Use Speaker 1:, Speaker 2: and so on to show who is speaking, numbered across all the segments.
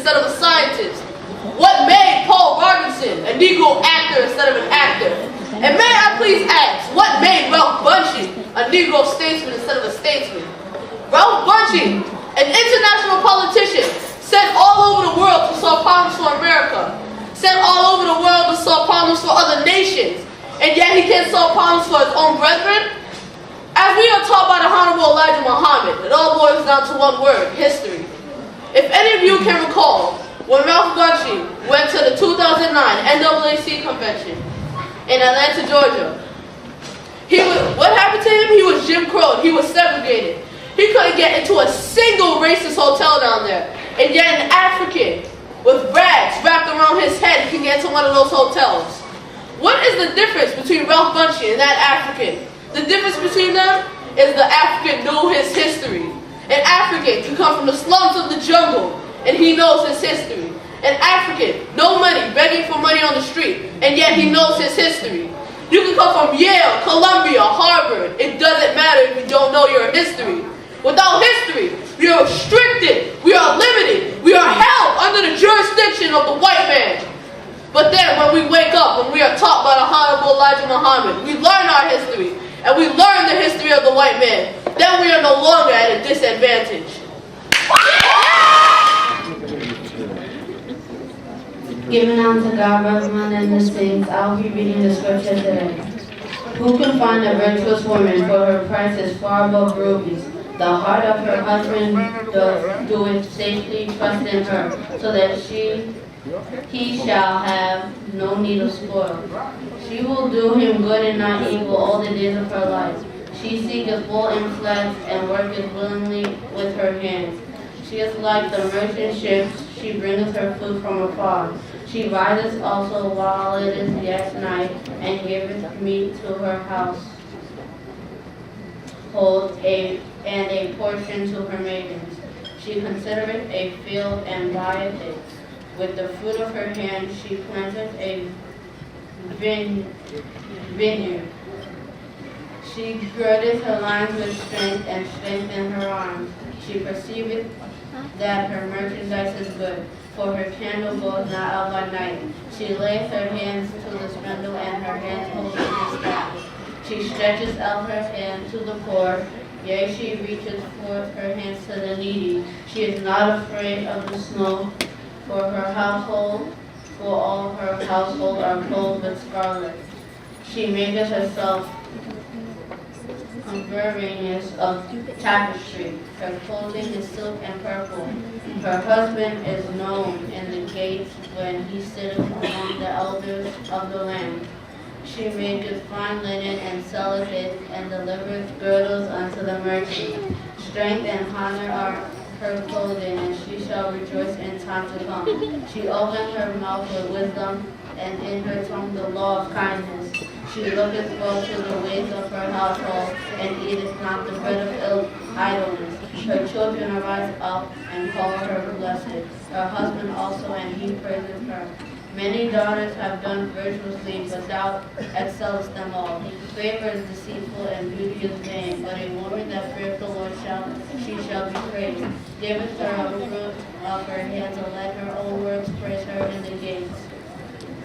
Speaker 1: instead of a scientist? What made Paul Robinson a Negro actor instead of an actor? And may I please ask, what made Ralph Bunche a Negro statesman instead of a statesman? Ralph Bunche, an international politician, sent all over the world to solve problems for America, sent all over the world to solve problems for other nations, and yet he can't solve problems for his own brethren? As we are taught by the Honorable Elijah Muhammad, it all boils down to one word: history. If any of you can recall, when Ralph Bunche went to the 2009 NAACP convention in Atlanta, Georgia, what happened to him? He was Jim Crow. He was segregated. He couldn't get into a single racist hotel down there. And yet an African with rags wrapped around his head can get into one of those hotels. What is the difference between Ralph Bunche and that African? The difference between them is the African knew his history. An African can come from the slums of the jungle and he knows his history. An African, no money, begging for money on the street, and yet he knows his history. You can come from Yale, Columbia, Harvard. It doesn't matter if you don't know your history. Without history, we are restricted, we are limited, we are held under the jurisdiction of the white man. But then when we wake up, when we are taught by the Honorable Elijah Muhammad, we learn our history, and we learn the history of the white man, then we are no longer at a disadvantage.
Speaker 2: Given unto God, Reverend and the saints, I will be reading the scripture today. Who can find a virtuous woman, for her price is far above rubies? The heart of her husband doeth safely trust in her, so that he shall have no need of spoil. She will do him good and not evil all the days of her life. She seeketh wool and flax, and worketh willingly with her hands. She is like the merchant ships, she bringeth her food from afar. She riseth also while it is yet night, and giveth meat to her house. Hold and a portion to her maidens. She considereth a field and buyeth it. With the fruit of her hand she planteth a vineyard. She girdeth her loins with strength, and strength in her arms. She perceiveth that her merchandise is good, for her candle goes not out by night. She layeth her hands to the spindle, and her hands hold the staff. She stretches out her hand to the poor, yea, she reaches forth her hands to the needy. She is not afraid of the snow, for all her household are clothed with scarlet. She maketh herself convergence of tapestry. Her clothing is silk and purple. Her husband is known in the gates when he sitteth among the elders of the land. She maketh fine linen and selleth it, and delivereth girdles unto the merchant. Strength and honor are her clothing, and she shall rejoice in time to come. She opened her mouth with wisdom, and in her tongue the law of kindness. She looketh well to the ways of her household, and eateth not the bread of idleness. Her children arise up and call her blessed. Her husband also, and he praiseth her. Many daughters have done virtuously, but thou excellest them all. Favor is deceitful and beauty is vain, but a woman that feareth the Lord she shall be praised. Giveth her a fruit of her hands, and let her own words praise her in the gates.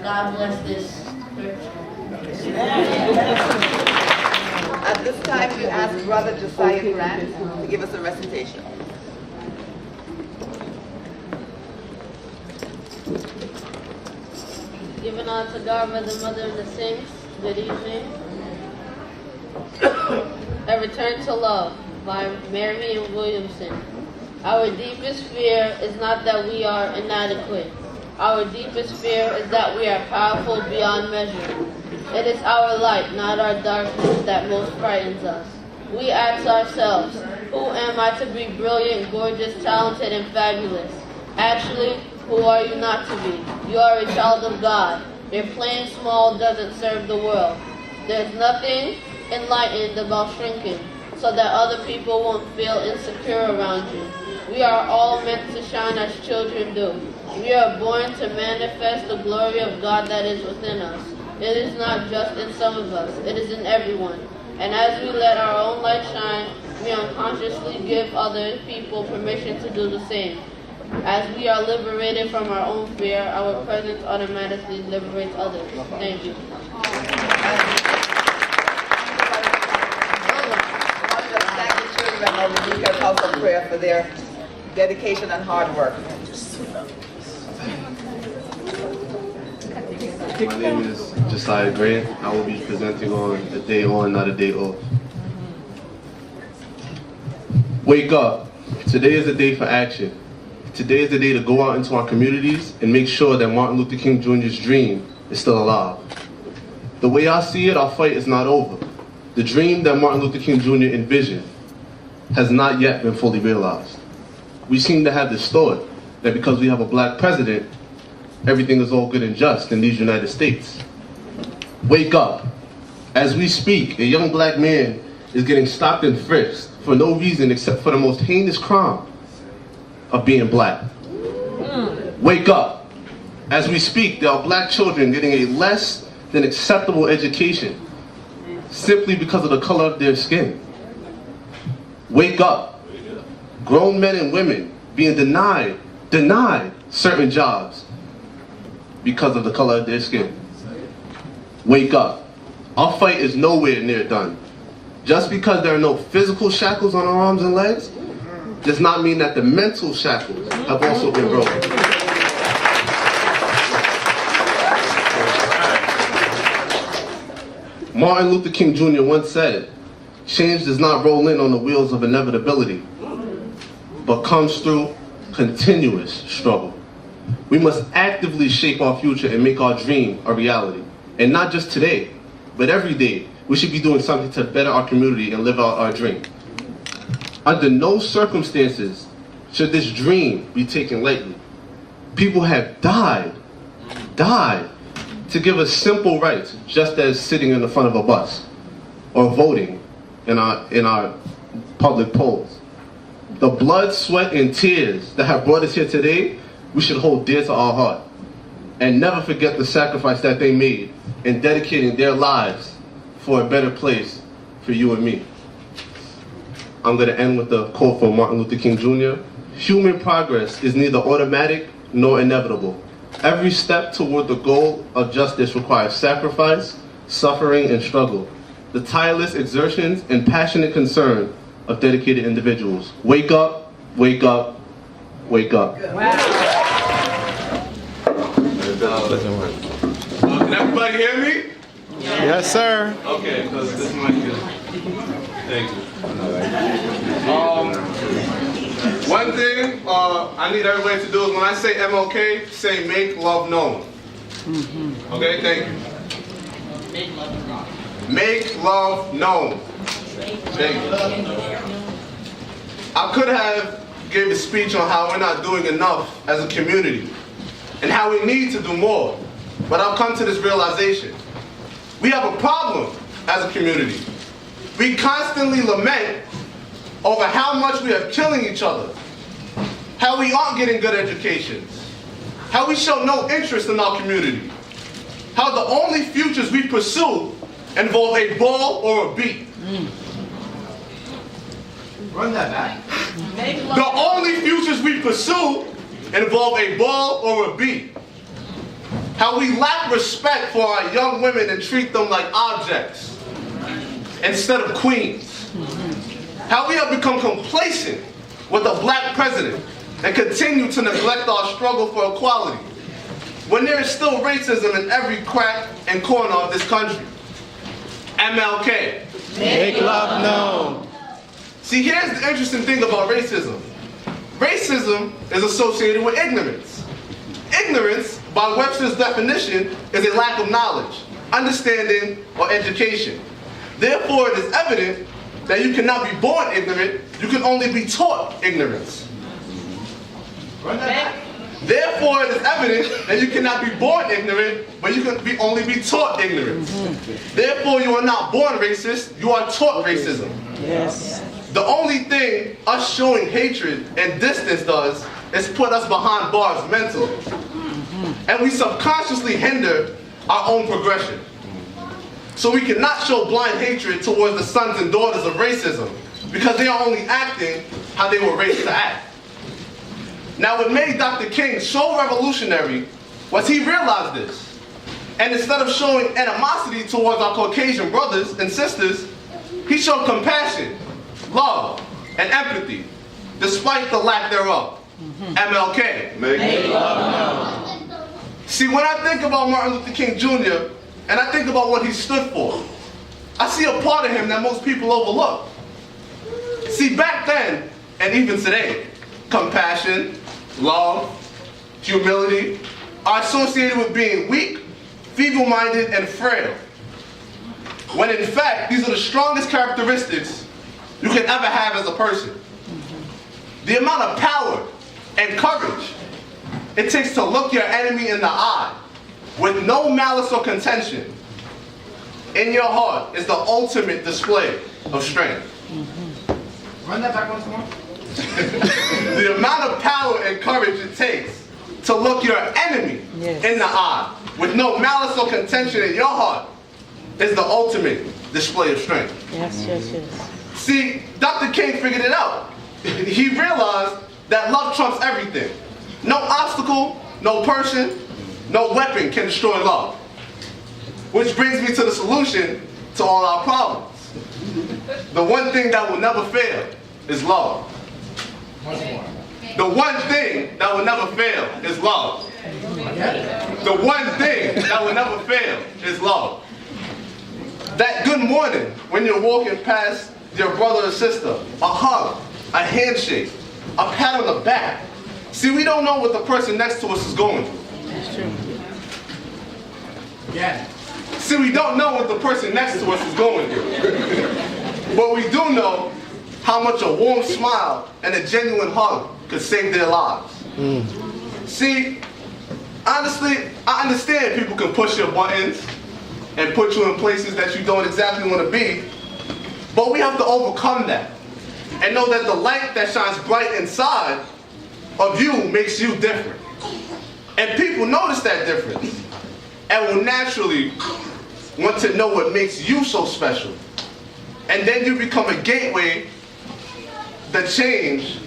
Speaker 2: God bless this scripture.
Speaker 3: At this time, we ask Brother Josiah Grant to give us a recitation.
Speaker 4: Given unto God by the Mother of the Saints, good evening. A Return to Love by Marian Williamson. Our deepest fear is not that we are inadequate. Our deepest fear is that we are powerful beyond measure. It is our light, not our darkness, that most frightens us. We ask ourselves, who am I to be brilliant, gorgeous, talented, and fabulous? Actually, who are you not to be? You are a child of God. Your playing small doesn't serve the world. There's nothing enlightened about shrinking, so that other people won't feel insecure around you. We are all meant to shine as children do. We are born to manifest the glory of God that is within us. It is not just in some of us, it is in everyone. And as we let our own light shine, we unconsciously give other people permission to do the same. As we are liberated from our own fear, our presence automatically liberates others. Thank you.
Speaker 3: Thank the children of the Deacon House of Prayer for their dedication and hard work.
Speaker 5: My name is Josiah Grant. I will be presenting on a day on, not a day off. Wake up. Today is a day for action. Today is the day to go out into our communities and make sure that Martin Luther King Jr.'s dream is still alive. The way I see it, our fight is not over. The dream that Martin Luther King Jr. envisioned has not yet been fully realized. We seem to have this thought that because we have a black president, everything is all good and just in these United States. Wake up. As we speak, a young black man is getting stopped and frisked for no reason except for the most heinous crime of being black. Wake up. As we speak, there are black children getting a less than acceptable education simply because of the color of their skin. Wake up. Grown men and women being denied certain jobs because of the color of their skin. Wake up. Our fight is nowhere near done. Just because there are no physical shackles on our arms and legs does not mean that the mental shackles have also been broken. Martin Luther King Jr. once said, "Change does not roll in on the wheels of inevitability, but comes through continuous struggle." We must actively shape our future and make our dream a reality. And not just today, but every day, we should be doing something to better our community and live out our dream. Under no circumstances should this dream be taken lightly. People have died to give us simple rights, just as sitting in the front of a bus or voting in our public polls. The blood, sweat, and tears that have brought us here today, we should hold dear to our heart and never forget the sacrifice that they made in dedicating their lives for a better place for you and me. I'm going to end with a quote from Martin Luther King Jr. "Human progress is neither automatic nor inevitable. Every step toward the goal of justice requires sacrifice, suffering, and struggle. The tireless exertions and passionate concern of dedicated individuals. Wake up, wake up, wake up."
Speaker 6: Can everybody hear me?
Speaker 7: Yes, sir.
Speaker 6: Okay, because this mic is... Thank you. One thing I need everybody to do is when I say MLK, say make love known. Okay, thank you. Make love known. Thank you. I could have gave a speech on how we're not doing enough as a community and how we need to do more, but I've come to this realization. We have a problem as a community. We constantly lament over how much we are killing each other, how we aren't getting good educations, how we show no interest in our community, how the only futures we pursue involve a ball or a beat.
Speaker 5: Run that back.
Speaker 6: The only futures we pursue involve a ball or a beat. How we lack respect for our young women and treat them like objects instead of queens. How we have become complacent with a black president and continue to neglect our struggle for equality when there is still racism in every crack and corner of this country. MLK.
Speaker 7: Make love known.
Speaker 6: See, here's the interesting thing about racism. Racism is associated with ignorance. Ignorance, by Webster's definition, is a lack of knowledge, understanding, or education. Therefore, it is evident that you cannot be born ignorant, you can only be taught ignorance. Therefore, it is evident that you cannot be born ignorant, but you can only be taught ignorance. Therefore, you are not born racist, you are taught racism.
Speaker 7: Yes.
Speaker 6: The only thing us showing hatred and distance does is put us behind bars mentally. And we subconsciously hinder our own progression. So we cannot show blind hatred towards the sons and daughters of racism because they are only acting how they were raised to act. Now, what made Dr. King so revolutionary was he realized this. And instead of showing animosity towards our Caucasian brothers and sisters, he showed compassion, love, and empathy, despite the lack thereof. MLK. Make love known. See, when I think about Martin Luther King Jr., and I think about what he stood for, I see a part of him that most people overlook. See, back then, and even today, compassion, love, humility are associated with being weak, feeble-minded, and frail. When in fact, these are the strongest characteristics you can ever have as a person. The amount of power and courage it takes to look your enemy in the eye with no malice or contention in your heart is the ultimate display of strength.
Speaker 8: Run that back once more.
Speaker 6: The amount of power and courage it takes to look your enemy in the eye with no malice or contention in your heart is the ultimate display of strength.
Speaker 9: Yes, yes, yes.
Speaker 6: See, Dr. King figured it out. He realized that love trumps everything. No obstacle, no person, no weapon can destroy love. Which brings me to the solution to all our problems. The one thing that will never fail is love. The one thing that will never fail is love. The one thing that will never fail is love. That good morning when you're walking past your brother or sister, a hug, a handshake, a pat on the back. See, we don't know what the person next to us is going through.
Speaker 9: That's true.
Speaker 8: Yeah.
Speaker 6: See, we don't know what the person next to us is going through. But we do know how much a warm smile and a genuine hug could save their lives. See, honestly, I understand people can push your buttons and put you in places that you don't exactly want to be, but we have to overcome that and know that the light that shines bright inside of you makes you different. And people notice that difference and will naturally want to know what makes you so special. And then you become a gateway, the change,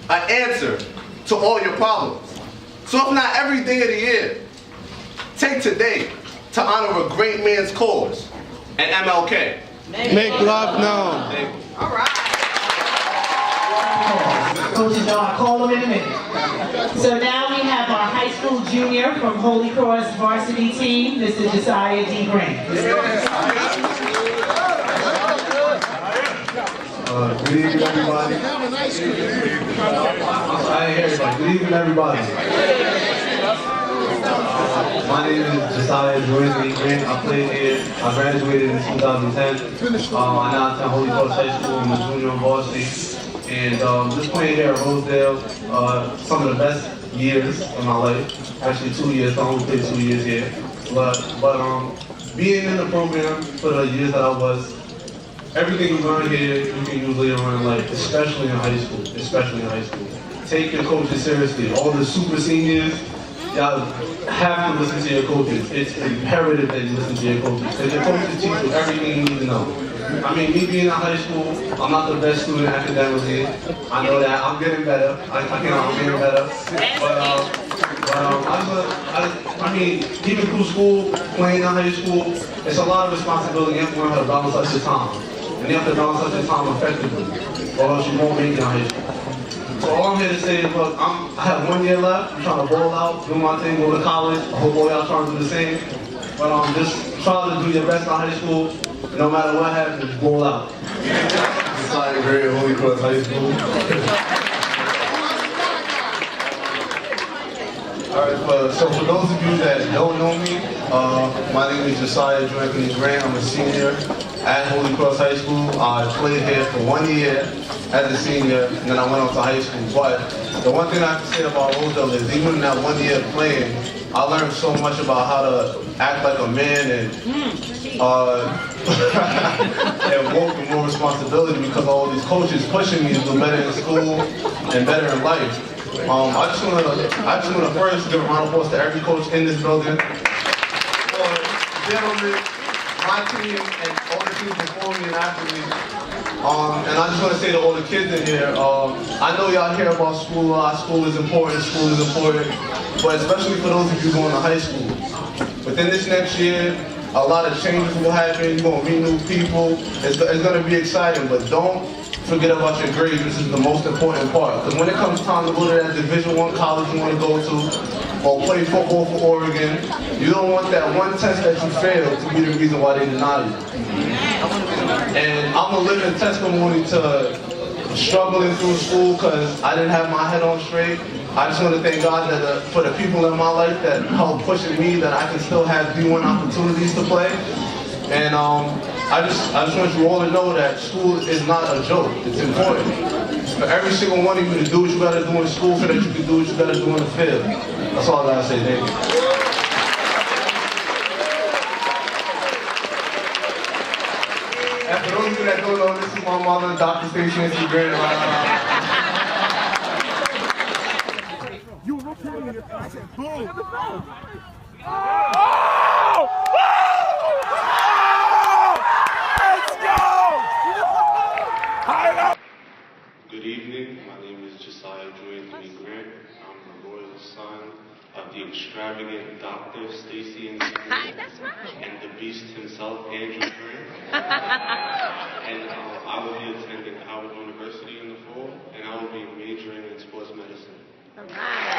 Speaker 6: an answer to all your problems. So if not every day of the year, take today to honor a great man's cause, and MLK.
Speaker 7: Make love known.
Speaker 3: All right.
Speaker 10: Coaches know I'll call them in a minute. So now we have our high school junior from Holy Cross varsity team, Mr. Josiah D. Grant.
Speaker 5: Good evening, everybody. I ain't hear everybody. Good evening, everybody. My name is Josiah D. Grant. I played here. I graduated in 2010. I now attend Holy Cross High School. I'm a junior on varsity. And just playing here at Rosedale, some of the best years of my life. Actually 2 years, I only played 2 years here. But being in the program for the years that I was, everything you learn here, you can use later on in life, especially in high school. Take your coaches seriously. All the super seniors, y'all have to listen to your coaches. It's imperative that you listen to your coaches. Because your coaches teach you everything you need to know. I mean, me being in high school, I'm not the best student academically. I know that. I'm getting better. I'm getting better. I mean, even through school, playing in high school, it's a lot of responsibility. You have to learn how to balance out your time. And you have to balance out your time effectively, or else you won't make it in high school. So all I'm here to say is, look, I have 1 year left. I'm trying to ball out, do my thing, go to college. I hope all y'all trying to do the same. But just try to do your best in high school. No matter what happens, ball out. Josiah Grant, Holy Cross High School. Alright, so for those of you that don't know me, my name is Josiah Grant. I'm a senior at Holy Cross High School. I played here for 1 year as a senior, and then I went on to high school. But the one thing I have to say about Rosedale is even in that 1 year playing, I learned so much about how to act like a man and walk with more responsibility because of all these coaches pushing me to do better in school and better in life. I just want to first give a round of applause to every coach in this building. For dealing with my team and all the teams before me and after me.
Speaker 6: And I just want to say to all the kids in here, I know y'all hear about school a lot. School is important, but especially for those of you going to high school. Within this next year, a lot of changes will happen. You're going to meet new people. It's going to be exciting, but don't forget about your grades. This is the most important part. Because when it comes time to go to that Division I college you want to go to, or play football for Oregon, you don't want that one test that you failed to be the reason why they deny you. And I'm a living testimony to struggling through school because I didn't have my head on straight. I just want to thank God that for the people in my life that helped pushing me, that I can still have D1 opportunities to play. And I just want you all to know that school is not a joke. It's important. For every single one of you to do what you got to do in school so that you can do what you got to do in the field. That's all I got to say. Thank you. And for those of you that don't know, this is my mother, Dr. Stacey and T. Grant.
Speaker 8: You look at me, I said, boom.
Speaker 5: Good evening. My name is Josiah Grant. I'm the royal son of the extravagant Dr. Stacey and Grant.
Speaker 9: That's right.
Speaker 5: And the beast himself, Andrew Grant. And I will be attending Howard University in the fall, and I will be majoring in sports medicine.
Speaker 9: All right.